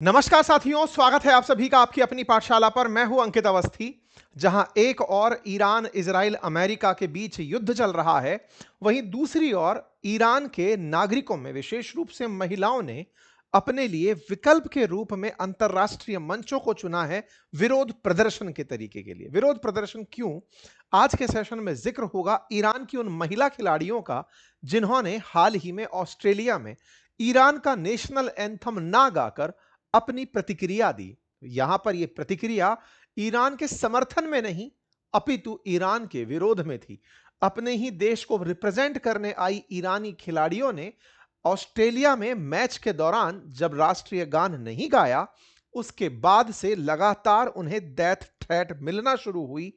नमस्कार साथियों, स्वागत है आप सभी का आपकी अपनी पाठशाला पर। मैं हूं अंकित अवस्थी। जहां एक और ईरान, इजराइल, अमेरिका के बीच युद्ध चल रहा है, वहीं दूसरी ओर ईरान के नागरिकों में, विशेष रूप से महिलाओं ने अपने लिए विकल्प के रूप में अंतरराष्ट्रीय मंचों को चुना है विरोध प्रदर्शन के तरीके के लिए। विरोध प्रदर्शन क्यों? आज के सेशन में जिक्र होगा ईरान की उन महिला खिलाड़ियों का जिन्होंने हाल ही में ऑस्ट्रेलिया में ईरान का नेशनल एंथम ना गाकर अपनी प्रतिक्रिया दी। यहां पर यह प्रतिक्रिया ईरान के समर्थन में नहीं, अपितु ईरान के विरोध में थी। अपने ही देश को रिप्रेजेंट करने आई ईरानी खिलाड़ियों ने ऑस्ट्रेलिया में मैच के दौरान जब राष्ट्रीय गान नहीं गाया, उसके बाद से लगातार उन्हें डेथ थ्रेट मिलना शुरू हुई।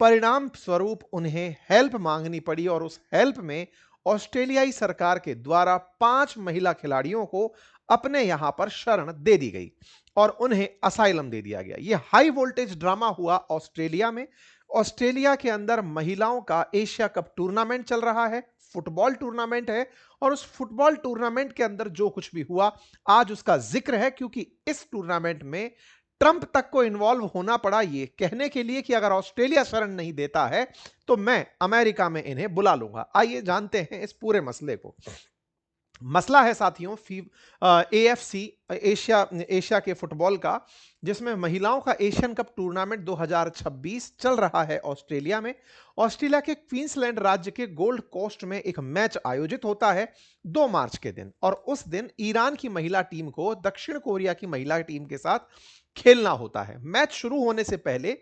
परिणाम स्वरूप उन्हें हेल्प मांगनी पड़ी और उस हेल्प में ऑस्ट्रेलियाई सरकार के द्वारा 5 महिला खिलाड़ियों को अपने यहां पर शरण दे दी गई और उन्हें असाइलम दे दिया गया। यह हाई वोल्टेज ड्रामा हुआ ऑस्ट्रेलिया में। ऑस्ट्रेलिया के अंदर महिलाओं का एशिया कप टूर्नामेंट चल रहा है, फुटबॉल टूर्नामेंट है, और उस फुटबॉल टूर्नामेंट के अंदर जो कुछ भी हुआ आज उसका जिक्र है, क्योंकि इस टूर्नामेंट में ट्रंप तक को इन्वॉल्व होना पड़ा ये कहने के लिए कि अगर ऑस्ट्रेलिया शरण नहीं देता है तो मैं अमेरिका में इन्हें बुला लूंगा। आइए जानते हैं इस पूरे मसले को। मसला है साथियों एएफसी, एशिया एशिया के फुटबॉल का, जिसमें महिलाओं का एशियन कप टूर्नामेंट 2026 चल रहा है ऑस्ट्रेलिया में। ऑस्ट्रेलिया के क्वींसलैंड राज्य के गोल्ड कोस्ट में एक मैच आयोजित होता है 2 मार्च के दिन, और उस दिन ईरान की महिला टीम को दक्षिण कोरिया की महिला टीम के साथ खेलना होता है। मैच शुरू होने से पहले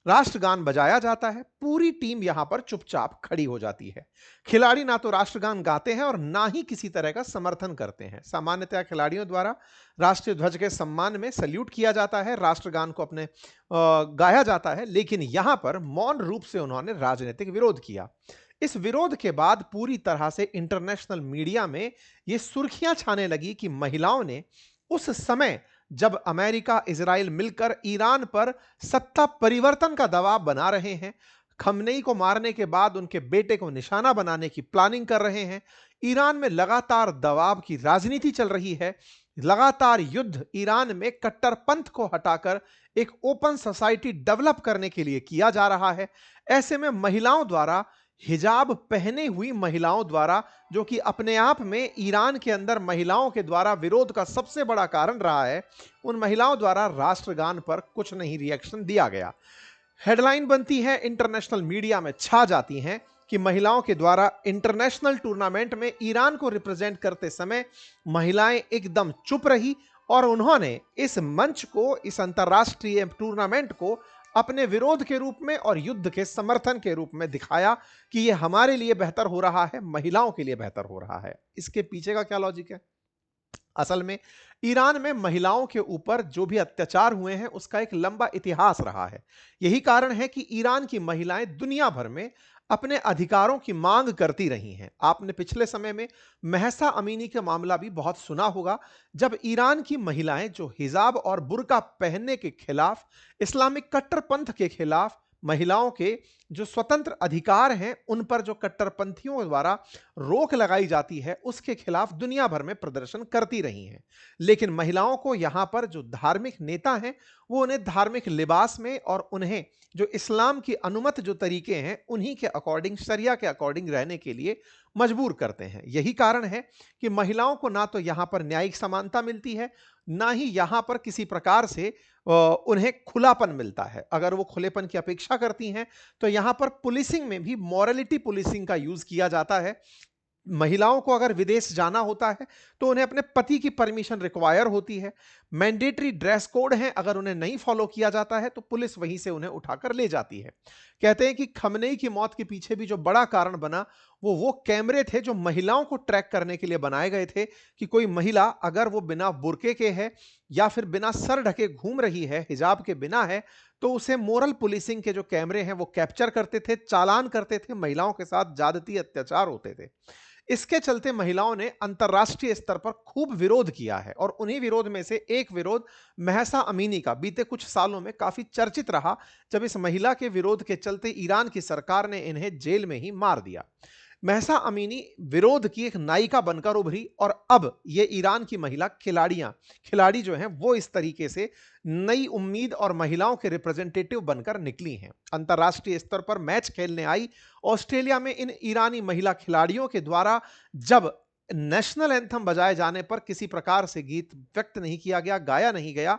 राष्ट्रगान बजाया जाता है। पूरी टीम यहां पर चुपचाप खड़ी हो जाती है। खिलाड़ी ना तो राष्ट्रगान गाते हैं और ना ही किसी तरह का समर्थन करते हैं। सामान्यतः खिलाड़ियों द्वारा राष्ट्रीय ध्वज के सम्मान में सल्यूट किया जाता है, राष्ट्रगान को अपने गाया जाता है, लेकिन यहां पर मौन रूप से उन्होंने राजनीतिक विरोध किया। इस विरोध के बाद पूरी तरह से इंटरनेशनल मीडिया में यह सुर्खियां छाने लगी कि महिलाओं ने उस समय, जब अमेरिका, इजराइल मिलकर ईरान पर सत्ता परिवर्तन का दबाव बना रहे हैं, खमनेई को मारने के बाद उनके बेटे को निशाना बनाने की प्लानिंग कर रहे हैं, ईरान में लगातार दबाव की राजनीति चल रही है, लगातार युद्ध ईरान में कट्टरपंथ को हटाकर एक ओपन सोसाइटी डेवलप करने के लिए किया जा रहा है। ऐसे में महिलाओं द्वारा, हिजाब पहने हुई महिलाओं द्वारा, जो कि अपने आप में ईरान के अंदर महिलाओं के द्वारा विरोध का सबसे बड़ा कारण रहा है, उन महिलाओं द्वारा राष्ट्रगान पर कुछ नहीं रिएक्शन दिया गया। हेडलाइन बनती है, इंटरनेशनल मीडिया में छा जाती हैं कि महिलाओं के द्वारा इंटरनेशनल टूर्नामेंट में ईरान को रिप्रेजेंट करते समय महिलाएं एकदम चुप रही और उन्होंने इस मंच को, इस अंतरराष्ट्रीय टूर्नामेंट को अपने विरोध के रूप में और युद्ध के समर्थन के रूप में दिखाया कि यह हमारे लिए बेहतर हो रहा है, महिलाओं के लिए बेहतर हो रहा है। इसके पीछे का क्या लॉजिक है? असल में ईरान में महिलाओं के ऊपर जो भी अत्याचार हुए हैं उसका एक लंबा इतिहास रहा है। यही कारण है कि ईरान की महिलाएं दुनिया भर में अपने अधिकारों की मांग करती रही हैं। आपने पिछले समय में महसा अमीनी का मामला भी बहुत सुना होगा, जब ईरान की महिलाएं जो हिजाब और बुर्का पहनने के खिलाफ, इस्लामिक कट्टरपंथ के खिलाफ, महिलाओं के जो स्वतंत्र अधिकार हैं उन पर जो कट्टरपंथियों द्वारा रोक लगाई जाती है, उसके खिलाफ दुनिया भर में प्रदर्शन करती रही हैं। लेकिन महिलाओं को यहां पर जो धार्मिक नेता हैं वो उन्हें धार्मिक लिबास में और उन्हें जो इस्लाम की अनुमत जो तरीके हैं उन्हीं के अकॉर्डिंग, शरिया के अकॉर्डिंग रहने के लिए मजबूर करते हैं। यही कारण है कि महिलाओं को ना तो यहां पर न्यायिक समानता मिलती है, ना ही यहां पर किसी प्रकार से उन्हें खुलापन मिलता है। अगर वो खुलेपन की अपेक्षा करती हैं तो यहां पर पुलिसिंग में भी मॉरलिटी पुलिसिंग का यूज किया जाता है। महिलाओं को अगर विदेश जाना होता है तो उन्हें अपने पति की परमिशन रिक्वायर होती है। मैंडेटरी ड्रेस कोड है, अगर उन्हें नहीं फॉलो किया जाता है तो पुलिस वहीं से उन्हें उठाकर ले जाती है। कहते हैं कि खमनेई की मौत के पीछे भी जो बड़ा कारण बना वो कैमरे थे जो महिलाओं को ट्रैक करने के लिए बनाए गए थे कि कोई महिला अगर वो बिना बुर्के के है या फिर बिना सर ढके घूम रही है, हिजाब के बिना है, तो उसे मोरल पुलिसिंग के जो कैमरे हैं वो कैप्चर करते थे, चालान करते थे, महिलाओं के साथ ज्यादती अत्याचार होते थे। इसके चलते महिलाओं ने अंतरराष्ट्रीय स्तर पर खूब विरोध किया है और उन्हीं विरोध में से एक विरोध महसा अमीनी का बीते कुछ सालों में काफी चर्चित रहा, जब इस महिला के विरोध के चलते ईरान की सरकार ने इन्हें जेल में ही मार दिया। महसा अमीनी विरोध की एक नायिका बनकर उभरी और अब ये ईरान की महिला खिलाड़ी जो हैं वो इस तरीके से नई उम्मीद और महिलाओं के रिप्रेजेंटेटिव बनकर निकली हैं। अंतर्राष्ट्रीय स्तर पर मैच खेलने आई ऑस्ट्रेलिया में इन ईरानी महिला खिलाड़ियों के द्वारा जब नेशनल एंथम बजाए जाने पर किसी प्रकार से गीत व्यक्त नहीं किया गया, गाया नहीं गया,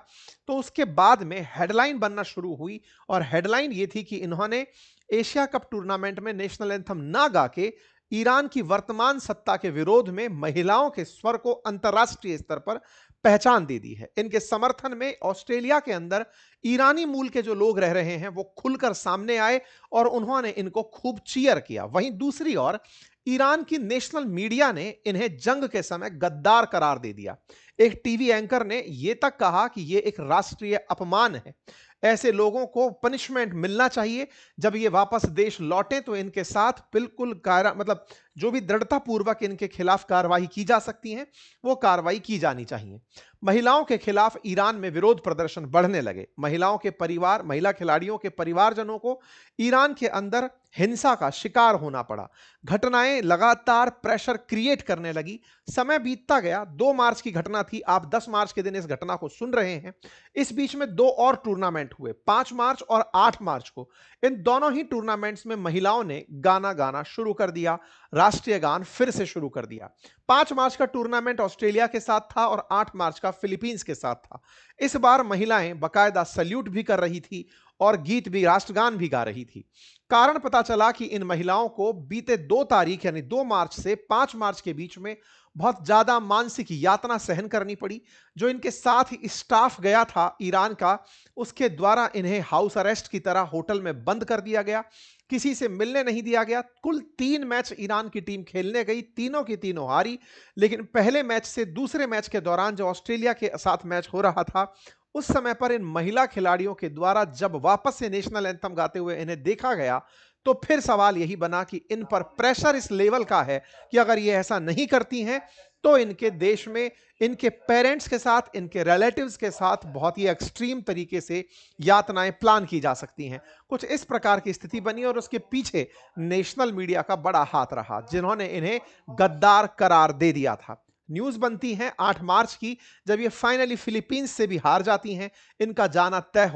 तो उसके बाद में हेडलाइन बनना शुरू हुई और हेडलाइन ये थी कि इन्होंने एशिया कप टूर्नामेंट में नेशनल एंथम ना गा के ईरान की वर्तमान सत्ता के विरोध में महिलाओं के स्वर को अंतर्राष्ट्रीय स्तर पर पहचान दे दी है। इनके समर्थन में ऑस्ट्रेलिया के अंदर ईरानी मूल के जो लोग रह रहे हैं वो खुलकर सामने आए और उन्होंने इनको खूब चीयर किया। वहीं दूसरी ओर ईरान की नेशनल मीडिया ने इन्हें जंग के समय गद्दार करार दे दिया। एक टीवी एंकर ने यह तक कहा कि यह एक राष्ट्रीय अपमान है, ऐसे लोगों को पनिशमेंट मिलना चाहिए, जब ये वापस देश लौटें तो इनके साथ बिल्कुल मतलब जो भी दृढ़तापूर्वक इनके खिलाफ कार्रवाई की जा सकती है वो कार्रवाई की जानी चाहिए। महिलाओं के खिलाफ ईरान में विरोध प्रदर्शन बढ़ने लगे। महिलाओं के परिवार, महिला खिलाड़ियों के परिवारजनों को ईरान के अंदर हिंसा का शिकार होना पड़ा। घटनाएं लगातार प्रेशर क्रिएट करने लगी। समय बीतता गया। 2 मार्च की घटना थी, आप 10 मार्च के दिन इस घटना को सुन रहे हैं। इस बीच में 2 और टूर्नामेंट हुए, 5 मार्च और 8 मार्च को। इन दोनों ही टूर्नामेंट्स में महिलाओं ने गाना गाना शुरू कर दिया, राष्ट्रीय गान फिर से शुरू कर दिया। 5 मार्च का टूर्नामेंट ऑस्ट्रेलिया के साथ था और 8 मार्च का फिलीपींस के साथ था। इस बार महिलाएं बाकायदा सल्यूट भी कर रही थी और गीत भी, राष्ट्रगान भी गा रही थी। कारण पता चला कि इन महिलाओं को बीते 2 तारीख यानी 2 मार्च से 5 मार्च के बीच में बहुत ज्यादा मानसिक यातना सहन करनी पड़ी। जो इनके साथ स्टाफ गया था ईरान का, उसके द्वारा इन्हें हाउस अरेस्ट की तरह होटल में बंद कर दिया गया, किसी से मिलने नहीं दिया गया। कुल 3 मैच ईरान की टीम खेलने गई, तीनों की तीनों हारी। लेकिन पहले मैच से दूसरे मैच के दौरान जो ऑस्ट्रेलिया के साथ मैच हो रहा था, उस समय पर इन महिला खिलाड़ियों के द्वारा जब वापस से नेशनल एंथम गाते हुए इन्हें देखा गया तो फिर सवाल यही बना कि इन पर प्रेशर इस लेवल का है कि अगर ये ऐसा नहीं करती हैं तो इनके देश में इनके पेरेंट्स के साथ, इनके रिलेटिव्स के साथ बहुत ही एक्सट्रीम तरीके से यातनाएं प्लान की जा सकती हैं। कुछ इस प्रकार की स्थिति बनी और उसके पीछे नेशनल मीडिया का बड़ा हाथ रहा, जिन्होंने इन्हें गद्दार करार दे दिया था। न्यूज बनती है 8 मार्च की, जब ये फाइनली फिलीपींस से भी हार जाती हैं। इनका जाना तय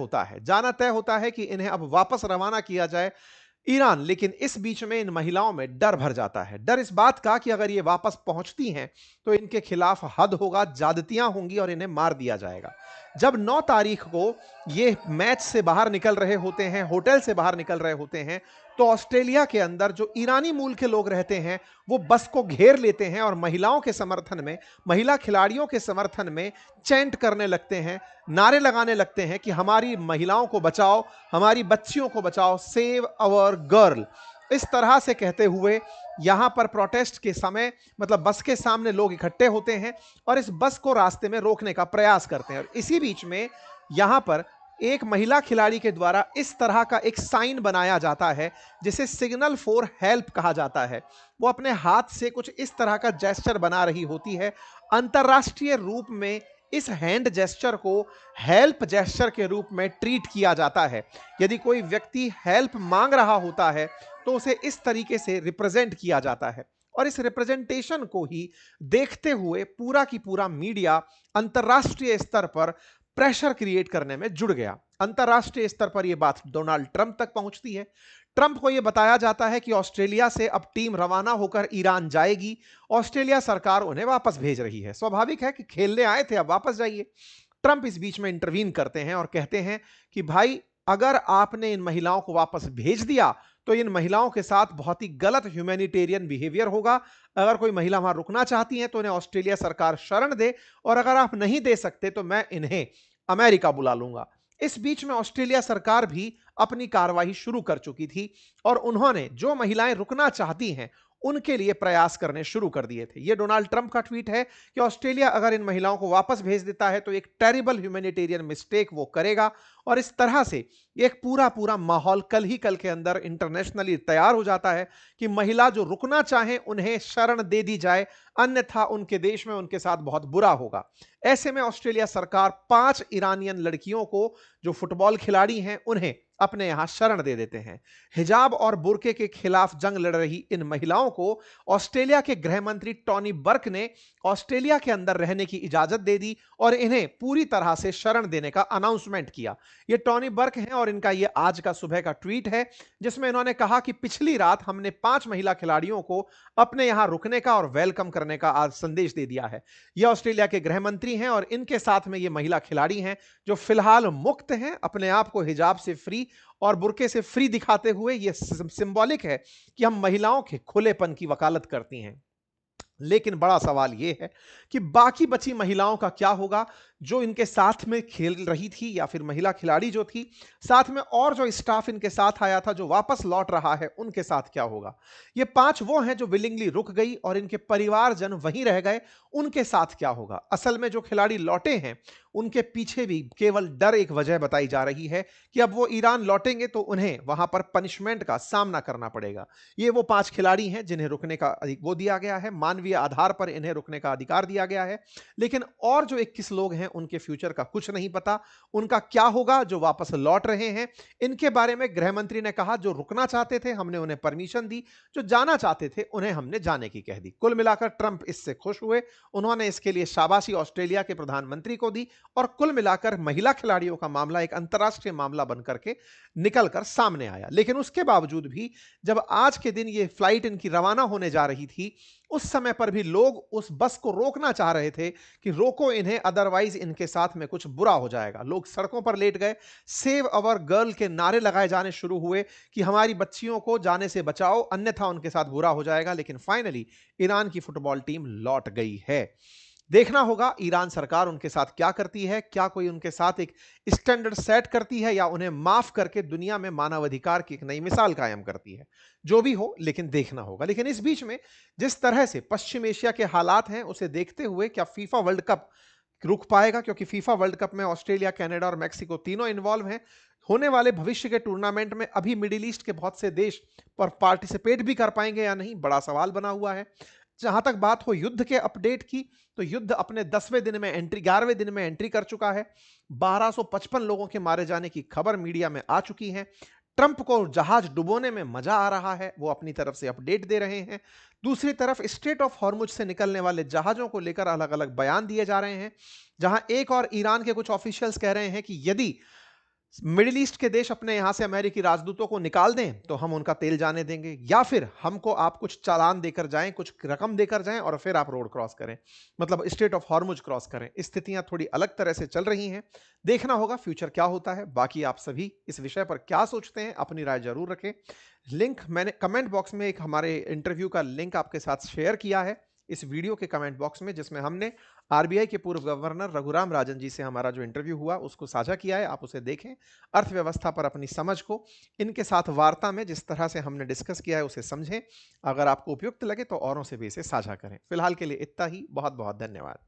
होता है कि इन्हें अब वापस रवाना किया जाए ईरान। लेकिन इस बीच में इन महिलाओं में डर भर जाता है, डर इस बात का कि अगर ये वापस पहुंचती हैं तो इनके खिलाफ हद होगा, ज्यादतियां होंगी और इन्हें मार दिया जाएगा। जब 9 तारीख को ये मैच से बाहर निकल रहे होते हैं, होटल से बाहर निकल रहे होते हैं, तो ऑस्ट्रेलिया के अंदर जो ईरानी मूल के लोग रहते हैं वो बस को घेर लेते हैं और महिलाओं के समर्थन में, महिला खिलाड़ियों के समर्थन में चैंट करने लगते हैं, नारे लगाने लगते हैं कि हमारी महिलाओं को बचाओ, हमारी बच्चियों को बचाओ, सेव अवर गर्ल। इस तरह से कहते हुए यहां पर प्रोटेस्ट के समय, मतलब बस के सामने लोग इकट्ठे होते हैं और इस बस को रास्ते में रोकने का प्रयास करते हैं। और इसी बीच में यहां पर एक महिला खिलाड़ी के द्वारा इस तरह का एक साइन बनाया जाता है जिसे सिग्नल फॉर हेल्प कहा जाता है। वो अपने हाथ से कुछ इस तरह का जेस्चर बना रही होती है। अंतरराष्ट्रीय रूप में इस हैंड जेस्चर को हेल्प जेस्चर के रूप में ट्रीट किया जाता है। यदि कोई व्यक्ति हेल्प मांग रहा होता है तो उसे इस तरीके से रिप्रेजेंट किया जाता है और इस रिप्रेजेंटेशन को ही देखते हुए पूरा की पूरा मीडिया अंतरराष्ट्रीय स्तर पर प्रेशर क्रिएट करने में जुड़ गया। अंतरराष्ट्रीय स्तर पर यह बात डोनाल्ड ट्रंप तक पहुंचती है। ट्रंप को यह बताया जाता है कि ऑस्ट्रेलिया से अब टीम रवाना होकर ईरान जाएगी। ऑस्ट्रेलिया सरकार उन्हें वापस भेज रही है। स्वाभाविक है कि खेलने आए थे, अब वापस जाइए। ट्रंप इस बीच में इंटरवीन करते हैं और कहते हैं कि भाई, अगर आपने इन महिलाओं को वापस भेज दिया तो इन महिलाओं के साथ बहुत ही गलत ह्यूमैनिटेरियन बिहेवियर होगा। अगर कोई महिला वहां रुकना चाहती है तो उन्हें ऑस्ट्रेलिया सरकार शरण दे, और अगर आप नहीं दे सकते तो मैं इन्हें अमेरिका बुला लूंगा। इस बीच में ऑस्ट्रेलिया सरकार भी अपनी कार्रवाई शुरू कर चुकी थी और उन्होंने जो महिलाएं रुकना चाहती हैं उनके लिए प्रयास करने शुरू कर दिए थे। यह डोनाल्ड ट्रंप का ट्वीट है कि ऑस्ट्रेलिया अगर इन महिलाओं को वापस भेज देता है तो एक टेरिबल ह्यूमैनिटेरियन मिस्टेक वो करेगा, और इस तरह से एक पूरा माहौल कल ही कल के अंदर इंटरनेशनली तैयार हो जाता है कि महिला जो रुकना चाहें उन्हें शरण दे दी जाए, अन्यथा उनके देश में उनके साथ बहुत बुरा होगा। ऐसे में ऑस्ट्रेलिया सरकार 5 ईरानियन लड़कियों को, जो फुटबॉल खिलाड़ी हैं, उन्हें अपने यहां शरण दे देते हैं। हिजाब और बुर्के के खिलाफ जंग लड़ रही इन महिलाओं को ऑस्ट्रेलिया के गृह मंत्री टॉनी बर्क ने ऑस्ट्रेलिया के अंदर रहने की इजाजत दे दी और इन्हें पूरी तरह से शरण देने का अनाउंसमेंट किया। यह टॉनी बर्क हैं और इनका यह आज का सुबह का ट्वीट है, जिसमें इन्होंने कहा कि पिछली रात हमने 5 महिला खिलाड़ियों को अपने यहां रुकने का और वेलकम करने का आज संदेश दे दिया है। यह ऑस्ट्रेलिया के गृह मंत्री हैं और इनके साथ में ये महिला खिलाड़ी हैं जो फिलहाल मुक्त हैं, अपने आप को हिजाब से फ्री और बुर्के से फ्री दिखाते हुए। यह सिंबॉलिक है कि हम महिलाओं के खुलेपन की वकालत करती हैं। लेकिन बड़ा सवाल यह है कि बाकी बची महिलाओं का क्या होगा, जो इनके साथ में खेल रही थी या फिर महिला खिलाड़ी जो थी, साथ में और जो स्टाफ इनके साथ आया था जो वापस लौट रहा है, उनके साथ क्या होगा। ये 5 वो हैं जो विलिंगली रुक गई और इनके परिवारजन वहीं रह गए, उनके साथ क्या होगा। असल में जो खिलाड़ी लौटे हैं उनके पीछे भी केवल डर एक वजह बताई जा रही है कि अब वो ईरान लौटेंगे तो उन्हें वहां पर पनिशमेंट का सामना करना पड़ेगा। ये वो 5 खिलाड़ी हैं जिन्हें रुकने का वो दिया गया है, मानवीय आधार पर इन्हें रुकने का अधिकार दिया गया है। लेकिन और जो 21 लोग हैं उनके फ्यूचर का कुछ नहीं पता, उनका क्या होगा जो वापस लौट रहे हैं। इनके बारे में गृह मंत्री ने कहा जो रुकना चाहते थे हमने उन्हें परमिशन दी, जो जाना चाहते थे उन्हें हमने जाने की कह दी। कुल मिलाकर ट्रंप इससे खुश हुए, उन्होंने इसके लिए शाबाशी ऑस्ट्रेलिया के प्रधानमंत्री को दी और कुल मिलाकर महिला खिलाड़ियों का मामला एक अंतर्राष्ट्रीय मामला बनकर के निकलकर सामने आया। लेकिन उसके बावजूद भी जब आज के दिन ये फ्लाइट इनकी रवाना होने जा रही थी, उस समय पर भी लोग उस बस को रोकना चाह रहे थे कि रोको इन्हें, अदरवाइज इनके साथ में कुछ बुरा हो जाएगा। लोग सड़कों पर लेट गए, सेव अवर गर्ल के नारे लगाए जाने शुरू हुए कि हमारी बच्चियों को जाने से बचाओ, अन्यथा उनके साथ बुरा हो जाएगा। लेकिन फाइनली ईरान की फुटबॉल टीम लौट गई है। देखना होगा ईरान सरकार उनके साथ क्या करती है, क्या कोई उनके साथ एक स्टैंडर्ड सेट करती है या उन्हें माफ करके दुनिया में मानवाधिकार की एक नई मिसाल कायम करती है। जो भी हो, लेकिन देखना होगा। लेकिन इस बीच में जिस तरह से पश्चिम एशिया के हालात हैं उसे देखते हुए क्या फीफा वर्ल्ड कप रुक पाएगा, क्योंकि फीफा वर्ल्ड कप में ऑस्ट्रेलिया, कनाडा और मैक्सिको तीनों इन्वॉल्व हैं। होने वाले भविष्य के टूर्नामेंट में अभी मिडिल ईस्ट के बहुत से देश पर पार्टिसिपेट भी कर पाएंगे या नहीं, बड़ा सवाल बना हुआ है। जहां तक बात हो युद्ध के अपडेट की, तो युद्ध अपने 10वें दिन में एंट्री 11वें दिन में एंट्री कर चुका है। 1255 लोगों के मारे जाने की खबर मीडिया में आ चुकी है। ट्रंप को जहाज डुबोने में मजा आ रहा है, वो अपनी तरफ से अपडेट दे रहे हैं। दूसरी तरफ स्ट्रेट ऑफ हॉर्मुज से निकलने वाले जहाजों को लेकर अलग अलग बयान दिए जा रहे हैं, जहां एक और ईरान के कुछ ऑफिशियल्स कह रहे हैं कि यदि मिडिल ईस्ट के देश अपने यहां से अमेरिकी राजदूतों को निकाल दें तो हम उनका तेल जाने देंगे, या फिर हमको आप कुछ चालान देकर जाएं, कुछ रकम देकर जाएं और फिर आप रोड क्रॉस करें, मतलब स्टेट ऑफ हॉर्मुज क्रॉस करें। स्थितियां थोड़ी अलग तरह से चल रही हैं, देखना होगा फ्यूचर क्या होता है। बाकी आप सभी इस विषय पर क्या सोचते हैं, अपनी राय जरूर रखें। लिंक मैंने कमेंट बॉक्स में एक हमारे इंटरव्यू का लिंक आपके साथ शेयर किया है इस वीडियो के कमेंट बॉक्स में, जिसमें हमने आरबीआई के पूर्व गवर्नर रघुराम राजन जी से हमारा जो इंटरव्यू हुआ उसको साझा किया है। आप उसे देखें, अर्थव्यवस्था पर अपनी समझ को इनके साथ वार्ता में जिस तरह से हमने डिस्कस किया है उसे समझें। अगर आपको उपयुक्त लगे तो औरों से भी इसे साझा करें। फिलहाल के लिए इतना ही, बहुत बहुत धन्यवाद।